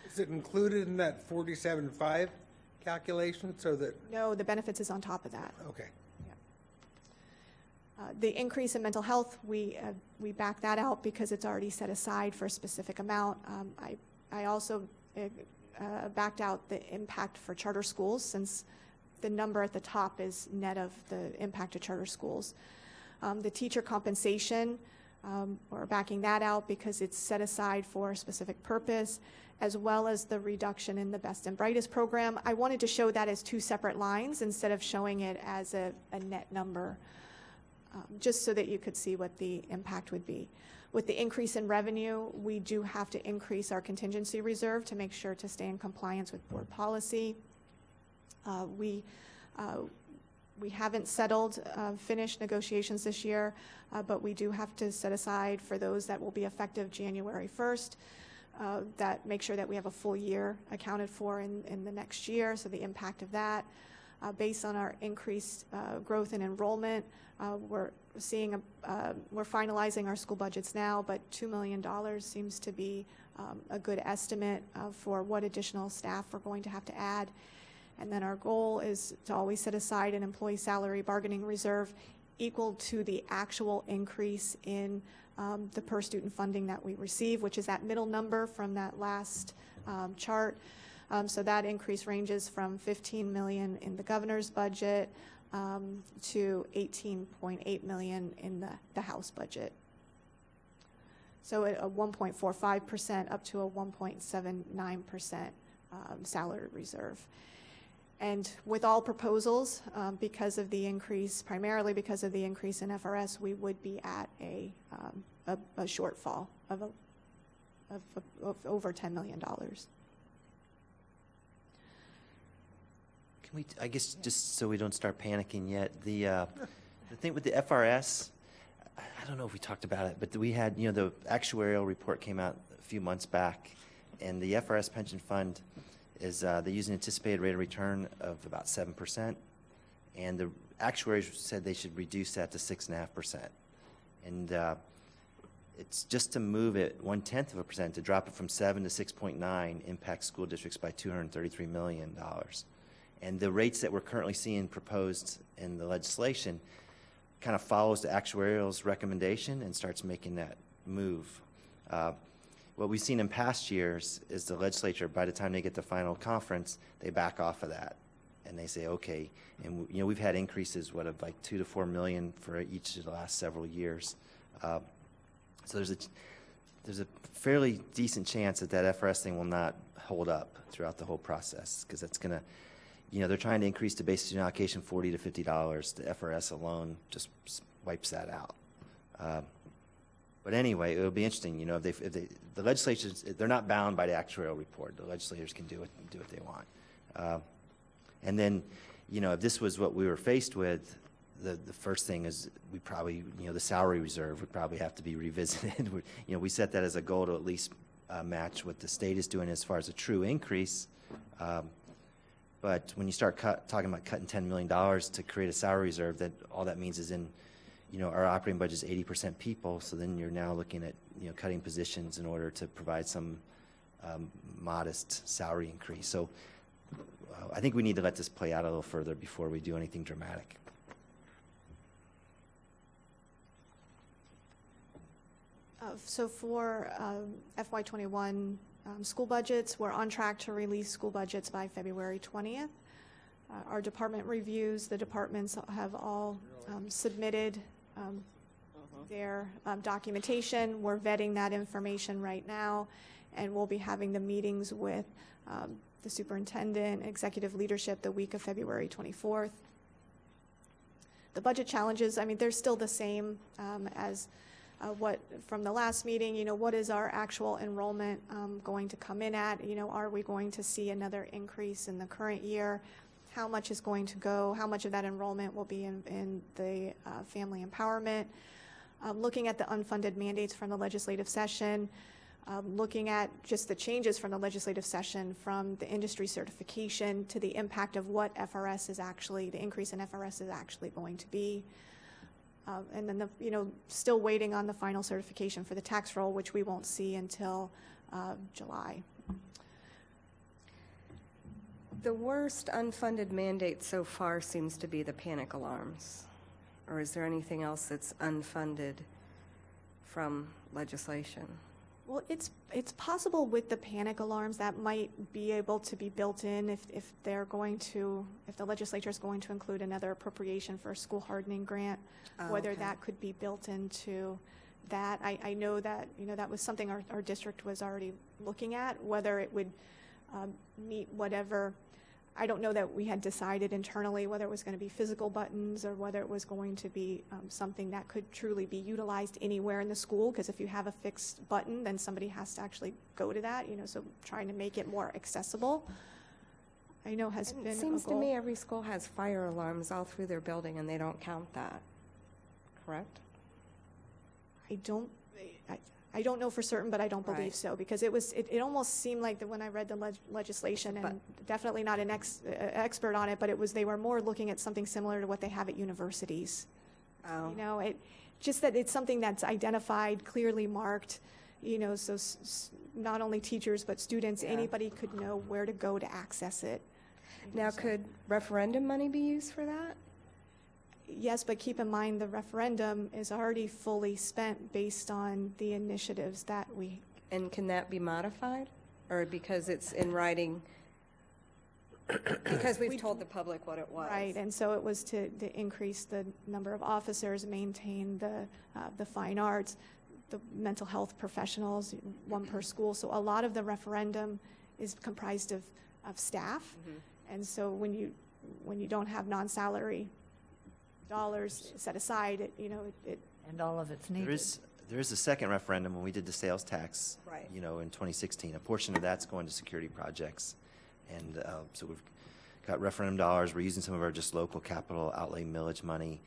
Is it included in that 47.5 calculation so that, No, the benefits is on top of that. okay. The increase in mental health, we back that out because it's already set aside for a specific amount. I also backed out the impact for charter schools, since the number at the top is net of the impact of charter schools. The teacher compensation, we're backing that out because it's set aside for a specific purpose, as well as the reduction in the Best and Brightest program. I wanted to show that as two separate lines instead of showing it as a net number, just so that you could see what the impact would be. With the increase in revenue, we do have to increase our contingency reserve to make sure to stay in compliance with board policy. We haven't finished negotiations this year, but we do have to set aside for those that will be effective January 1st, that make sure that we have a full year accounted for in the next year, so the impact of that. Based on our increased growth in enrollment, we're finalizing our school budgets now, but $2 million seems to be a good estimate for what additional staff we're going to have to add. And then our goal is to always set aside an employee salary bargaining reserve equal to the actual increase in the per student funding that we receive, which is that middle number from that last chart. So that increase ranges from $15 million in the governor's budget to $18.8 million in the House budget. So a 1.45% up to a 1.79% salary reserve. And with all proposals, because of the increase, primarily because of the increase in FRS, we would be at a shortfall of over $10 million. Can we, I guess, just so we don't start panicking yet, the thing with the FRS, I don't know if we talked about it, but we had, the actuarial report came out a few months back, and the FRS pension fund is, they use an anticipated rate of return of about 7%, and the actuaries said they should reduce that to 6.5%. And it's just to move it 0.1%, to drop it from 7 to 6.9 impacts school districts by $233 million. And the rates that we're currently seeing proposed in the legislation kind of follows the actuarial's recommendation and starts making that move. What we've seen in past years is the legislature, by the time they get to final conference, they back off of that. And they say, okay, and we've had increases, of like 2 to 4 million for each of the last several years. So there's a fairly decent chance that FRS thing will not hold up throughout the whole process, because that's going to, they're trying to increase the basic student allocation $40 to $50. The FRS alone just wipes that out. But anyway, it'll be interesting. If the legislatures, they're not bound by the actuarial report. The legislators can do what they want. And then, if this was what we were faced with, the first thing is we probably, the salary reserve would probably have to be revisited. We set that as a goal to at least match what the state is doing as far as a true increase. But when you start talking about cutting $10 million to create a salary reserve, that all that means is our operating budget is 80% people. So then you're now looking at cutting positions in order to provide some modest salary increase. So I think we need to let this play out a little further before we do anything dramatic. So for FY21 school budgets, we're on track to release school budgets by February 20th. Our department reviews, the departments have all submitted their documentation. We're vetting that information right now, and we'll be having the meetings with the superintendent, executive leadership the week of February 24th. The budget challenges, they're still the same as what from the last meeting. What is our actual enrollment going to come in at? Are we going to see another increase in the current year? How much is going to go? How much of that enrollment will be in the family empowerment? Looking at the unfunded mandates from the legislative session, looking at just the changes from the legislative session, from the industry certification to the impact of what FRS is actually, the increase in FRS is actually going to be. And then, still waiting on the final certification for the tax roll, which we won't see until July. The worst unfunded mandate so far seems to be the panic alarms. Or is there anything else that's unfunded from legislation? Well, it's possible with the panic alarms that might be able to be built in if the legislature is going to include another appropriation for a school hardening grant, whether okay. that could be built into that. I know that, that was something our district was already looking at, whether it would meet whatever. I don't know that we had decided internally whether it was going to be physical buttons or whether it was going to be something that could truly be utilized anywhere in the school, because if you have a fixed button, then somebody has to actually go to that, so trying to make it more accessible, I know has been a goal. It seems to me every school has fire alarms all through their building, and they don't count that, correct? I don't know for certain, but I don't believe Right. so, because it almost seemed like that when I read the legislation, and definitely not an expert on it, but they were more looking at something similar to what they have at universities. Oh. Just that it's something that's identified, clearly marked, so not only teachers but students, Yeah. anybody could know where to go to access it. Now, So- could referendum money be used for that? Yes, but keep in mind the referendum is already fully spent based on the initiatives that we. And can that be modified? Or because it's in writing, because we've told the public what it was? Right, and so it was to increase the number of officers, maintain the fine arts, the mental health professionals, one per school. So a lot of the referendum is comprised of staff. Mhm. And so when you don't have non-salary dollars set aside, it And all of it's needed. There is a second referendum when we did the sales tax, Right. in 2016. A portion of that's going to security projects. And so we've got referendum dollars. We're using some of our just local capital outlay millage money,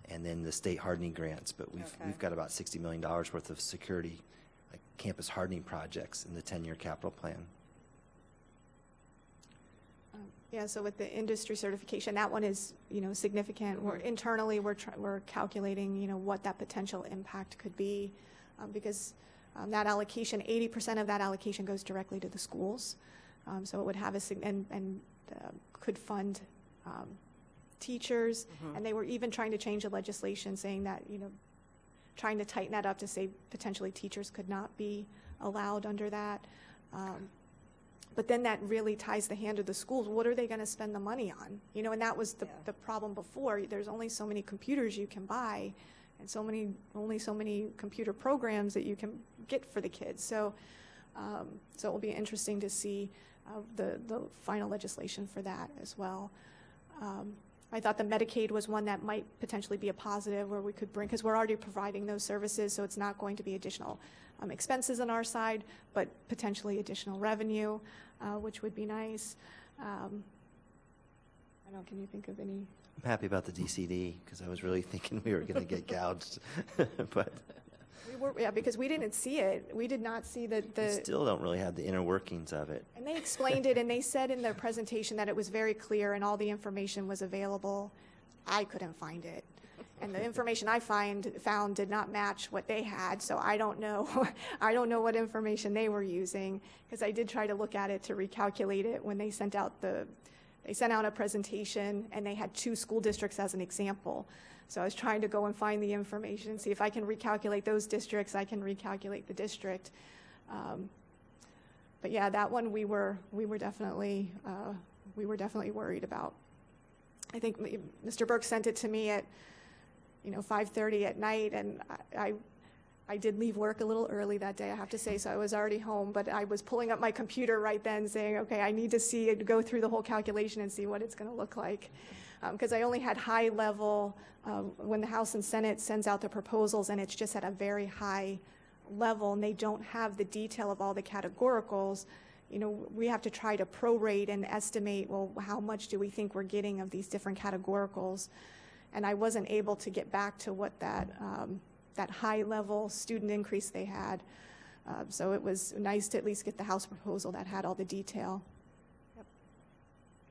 and then the state hardening grants. But we've got about $60 million worth of security, like campus hardening projects in the 10-year capital plan. Yeah, so with the industry certification, that one is, significant. Internally, we're calculating, what that potential impact could be, because that allocation, 80% of that allocation goes directly to the schools. So it would have could fund teachers, and they were even trying to change the legislation, saying that, trying to tighten that up to say potentially teachers could not be allowed under that. But then that really ties the hand of the schools. What are they going to spend the money on? And that was the problem before. There's only so many computers you can buy, and only so many computer programs that you can get for the kids. So it will be interesting to see the final legislation for that as well. I thought the Medicaid was one that might potentially be a positive, where we could bring, because we're already providing those services, so it's not going to be additional expenses on our side, but potentially additional revenue, which would be nice. I don't know, can you think of any? I'm happy about the DCD because I was really thinking we were going to get gouged, but Because we didn't see it. We did not see we still don't really have the inner workings of it. And they explained it, and they said in their presentation that it was very clear and all the information was available. I couldn't find it. And the information I found did not match what they had, so I don't know. I don't know what information they were using, because I did try to look at it to recalculate it when they sent out a presentation, and they had 2 school districts as an example. So I was trying to go and find the information, see if I can recalculate those districts, I can recalculate the district. But yeah, that one we were definitely worried about. I think Mr. Burke sent it to me at 5:30 at night, and I did leave work a little early that day, I have to say, so I was already home, but I was pulling up my computer right then saying, okay, I need to see it, go through the whole calculation and see what it's going to look like. Because I only had high level, when the House and Senate sends out the proposals, and it's just at a very high level, and they don't have the detail of all the categoricals, we have to try to prorate and estimate, well, how much do we think we're getting of these different categoricals? And I wasn't able to get back to what that high-level student increase they had. So it was nice to at least get the House proposal that had all the detail. Yep.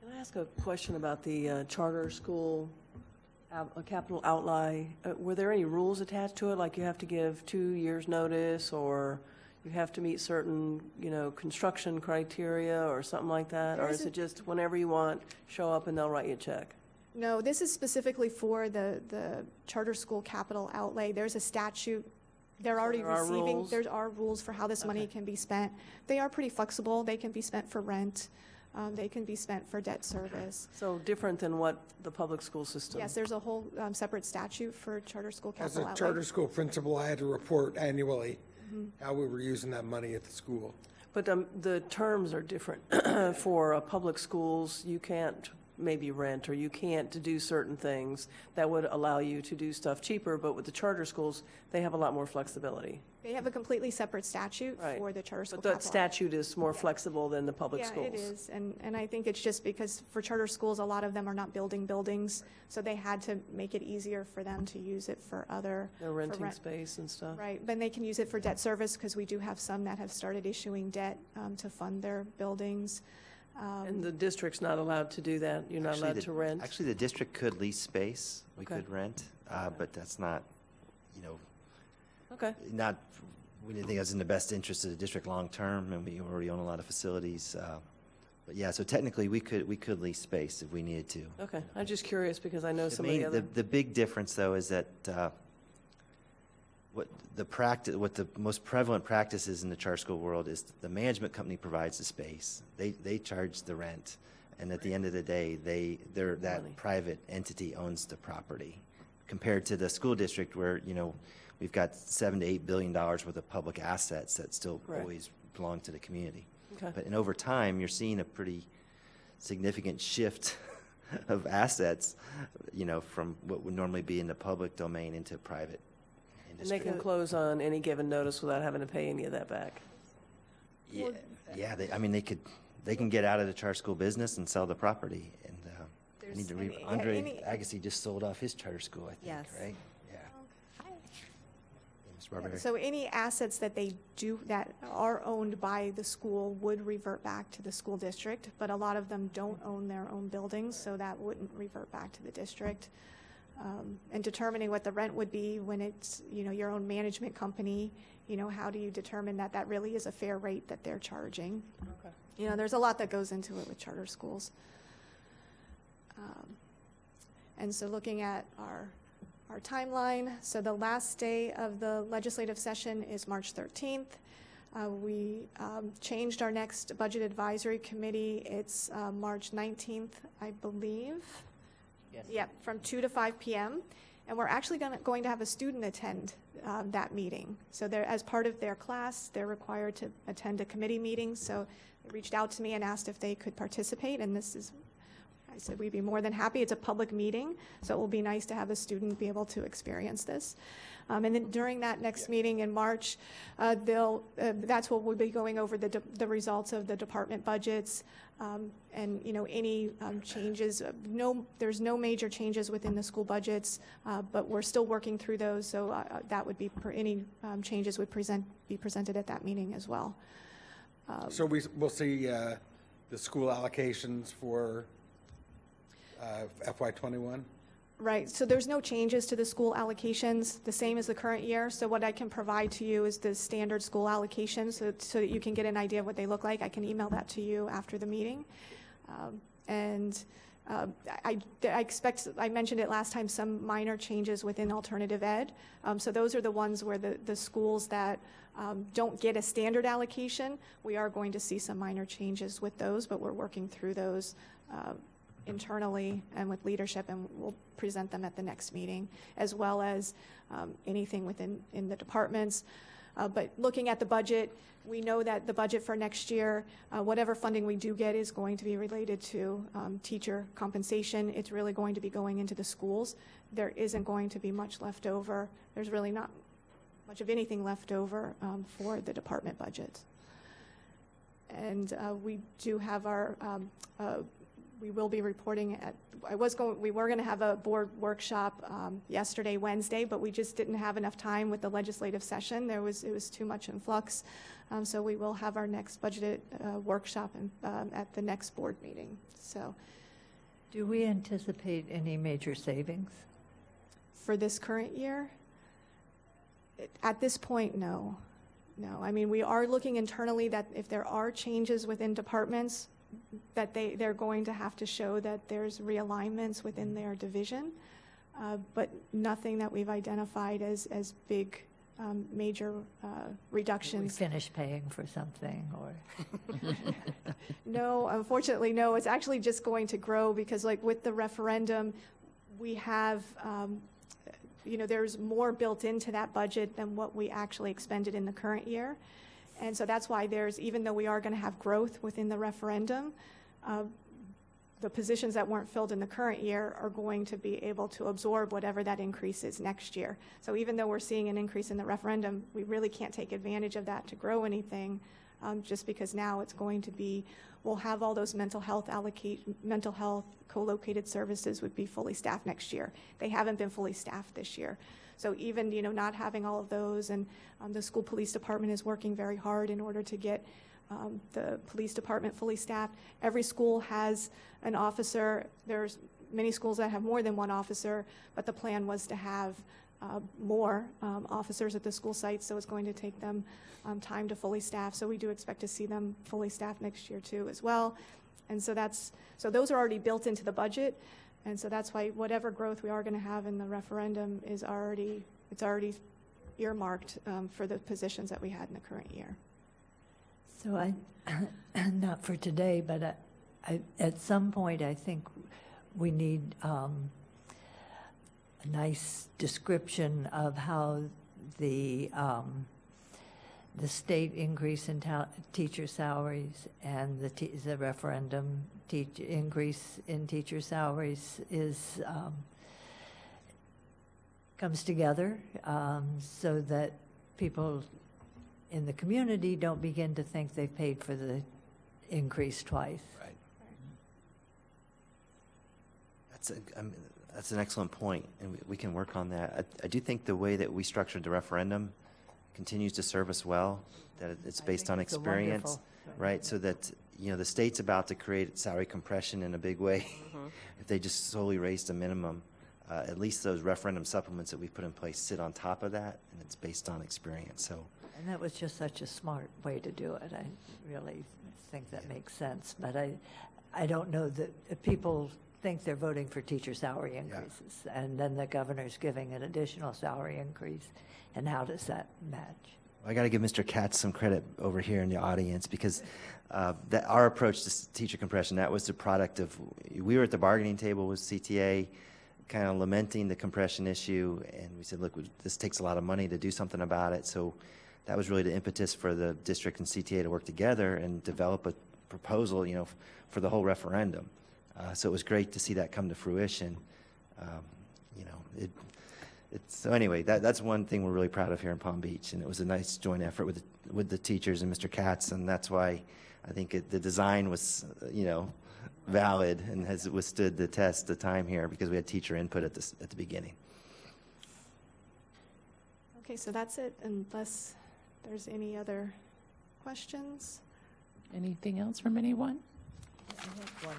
Can I ask a question about the charter school capital outlay? Were there any rules attached to it, like you have to give 2 years' notice, or you have to meet certain, construction criteria or something like that? Or is it just whenever you want, show up and they'll write you a check? No, this is specifically for the charter school capital outlay. There's a statute. They're already there are receiving, rules? there are rules for how this money can be spent. They are pretty flexible. They can be spent for rent. They can be spent for debt service. So different than what the public school system? Yes, there's a whole separate statute for charter school As capital a outlay. charter school principal, I had to report annually how we were using that money at the school. But the terms are different. For public schools, you can't maybe rent, or you can't do certain things that would allow you to do stuff cheaper, but with the charter schools, they have a lot more flexibility. They have a completely separate statute Right. for the charter school But that capital. statute is more flexible than the public schools. Yeah, it is, and I think it's just because for charter schools, a lot of them are not building buildings, so they had to make it easier for them to use it for other. They're for renting rent. space and stuff. Right, but they can use it for debt service, because we do have some that have started issuing debt to fund their buildings. And the district's not allowed to do that? You're not allowed to rent? Actually, the district could lease space. We Okay. could rent, but that's not, Okay. we didn't think it was in the best interest of the district long-term, and we already own a lot of facilities. But yeah, so technically, we could lease space if we needed to. Okay. I'm just curious because I know some of the other. The big difference, though, is that what the most prevalent practice is in the charter school world is the management company provides the space. They charge the rent, and at the end of the day, that Money. private entity owns the property, compared to the school district where we've got $7 to $8 billion worth of public assets that still Correct. always belong to the community. Okay. And over time, you're seeing a pretty significant shift of assets, from what would normally be in the public domain into private And industry. they can close on any given notice without having to pay any of that back? Yeah, they can get out of the charter school business and sell the property. And I need to read, any- Andre any- Agassi just sold off his charter school, I think, Yes. right? Yeah. Hi. Yeah, Mr. Barbieri. So any assets that they do, that are owned by the school would revert back to the school district, but a lot of them don't own their own buildings, so that wouldn't revert back to the district. And determining what the rent would be when it's, your own management company, how do you determine that that really is a fair rate that they're charging? Okay. There's a lot that goes into it with charter schools. And so looking at our timeline, so the last day of the legislative session is March 13th. We changed our next budget advisory committee. It's March 19th, I believe. Yes. Yep, from 2 to 5 p.m. And we're actually going to have a student attend that meeting. So they're, as part of their class, they're required to attend a committee meeting. So they reached out to me and asked if they could participate, and I said we'd be more than happy. It's a public meeting, so it will be nice to have a student be able to experience this. And then during that next meeting in March, that's what we'll be going over the results of the department budgets, and any changes. There's no major changes within the school budgets, but we're still working through those. So that would be any changes would be presented at that meeting as well. So we'll see the school allocations for FY21? Right, so there's no changes to the school allocations, the same as the current year. So what I can provide to you is the standard school allocations so that you can get an idea of what they look like. I can email that to you after the meeting. I expect, I mentioned it last time, some minor changes within alternative ed. So those are the ones where the schools that don't get a standard allocation, we are going to see some minor changes with those, but we're working through those internally and with leadership, and we'll present them at the next meeting, as well as anything in the departments. But looking at the budget, we know that the budget for next year, whatever funding we do get is going to be related to teacher compensation. It's really going to be going into the schools. There isn't going to be much left over. There's really not much of anything left over for the department budgets. And we do have our we will be reporting at, we were going to have a board workshop yesterday, Wednesday, but we just didn't have enough time with the legislative session. It was too much in flux. So we will have our next budget workshop at the next board meeting. So Do we anticipate any major savings? for this current year, at this point, no. No, I mean, we are looking internally that if there are changes within departments, that they're going to have to show that there's realignments within their division, but nothing that we've identified as big, major We reductions. finish paying for something, or? No, unfortunately, no. It's actually just going to grow because, like, with the referendum, we have, there's more built into that budget than what we actually expended in the current year. And so that's why even though we are going to have growth within the referendum, the positions that weren't filled in the current year are going to be able to absorb whatever that increase is next year. So even though we're seeing an increase in the referendum, we really can't take advantage of that to grow anything, just because now it's going to be, we'll have all those mental health co-located services would be fully staffed next year. They haven't been fully staffed this year. So even, not having all of those, and the school police department is working very hard in order to get the police department fully staffed. Every school has an officer. There's many schools that have more than one officer, but the plan was to have more officers at the school sites, so it's going to take them time to fully staff. So we do expect to see them fully staffed next year too as well. And so those are already built into the budget. And so that's why whatever growth we are going to have in the referendum it's already earmarked for the positions that we had in the current year. So not for today, but at some point, I think we need a nice description of how the state increase in teacher salaries and the referendum increase in teacher salaries comes together, so that people in the community don't begin to think they've paid for the increase twice. Right. That's an excellent point, and we can work on that. I do think the way that we structured the referendum continues to serve us well, that it's I based think on it's a experience, wonderful thing. right? So that, the state's about to create salary compression in a big way. If they just solely raise the minimum, at least those referendum supplements that we've put in place sit on top of that, and it's based on experience. So And that was just such a smart way to do it. I really think that makes sense. But I don't know that if people think they're voting for teacher salary increases, and then the governor's giving an additional salary increase, and how does that match? I got to give Mr. Katz some credit over here in the audience, because that our approach to teacher compression, that was the product of, we were at the bargaining table with CTA, kind of lamenting the compression issue, and we said, look, this takes a lot of money to do something about it. So that was really the impetus for the district and CTA to work together and develop a proposal, for the whole referendum. So it was great to see that come to fruition. So anyway, that's one thing we're really proud of here in Palm Beach, and it was a nice joint effort with the teachers and Mr. Katz, and that's why I think the design was, valid and has withstood the test of time here, because we had teacher input at the beginning. Okay, so that's it, unless there's any other questions? Anything else from anyone? I have one.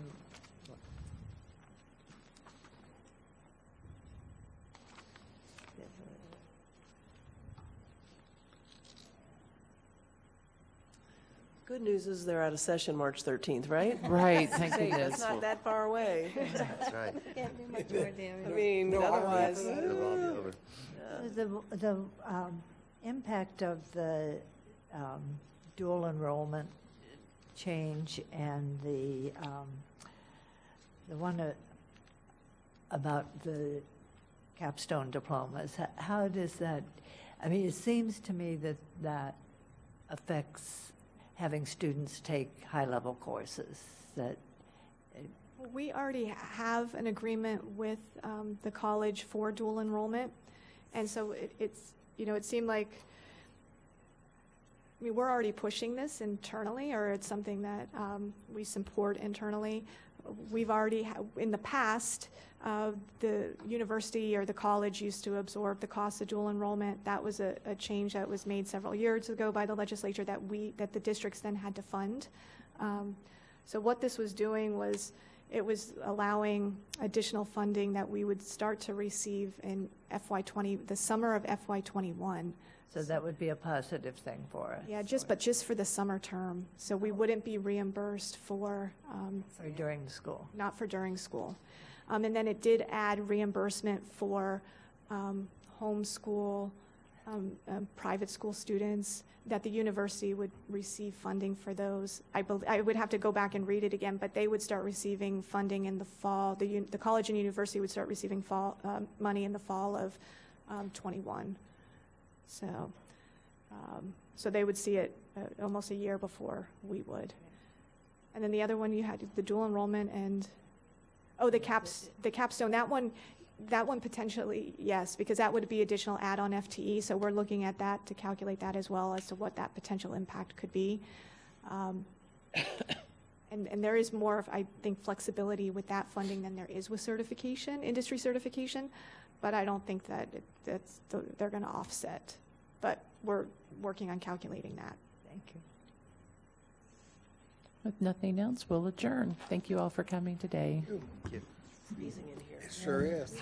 Good news is they're out of session March 13th, right? Right, thank Hey, goodness. that's not that far away. That's right. Can't do much more damage. I mean, otherwise. It'll all be over. The impact of the dual enrollment change and the one about the capstone diplomas, how does that, I mean, it seems to me that affects having students take high-level courses, that We already have an agreement with the college for dual enrollment, and so it seemed like, we're already pushing this internally, or it's something that we support internally. We've already, in the past, the university or the college used to absorb the cost of dual enrollment. That was a change that was made several years ago by the legislature that the districts then had to fund. So what this was doing was, it was allowing additional funding that we would start to receive in the summer of FY21. so that would be a positive thing for us. Yeah, just for the summer term. So we wouldn't be reimbursed for, Or during the school. not for during school. And then it did add reimbursement for homeschool, private school students, that the university would receive funding for those. I would have to go back and read it again, but they would start receiving funding in the fall. The college and university would start receiving money in the fall of 21. So they would see it almost a year before we would. And then the other one, you had the dual enrollment and, the capstone, that one potentially, yes, because that would be additional add-on FTE, so we're looking at that to calculate that as well as to what that potential impact could be. And there is more of, I think, flexibility with that funding than there is with industry certification, but I don't think that they're going to offset. But we're working on calculating that. Thank you. With nothing else, we'll adjourn. Thank you all for coming today. Freezing in here. It sure is.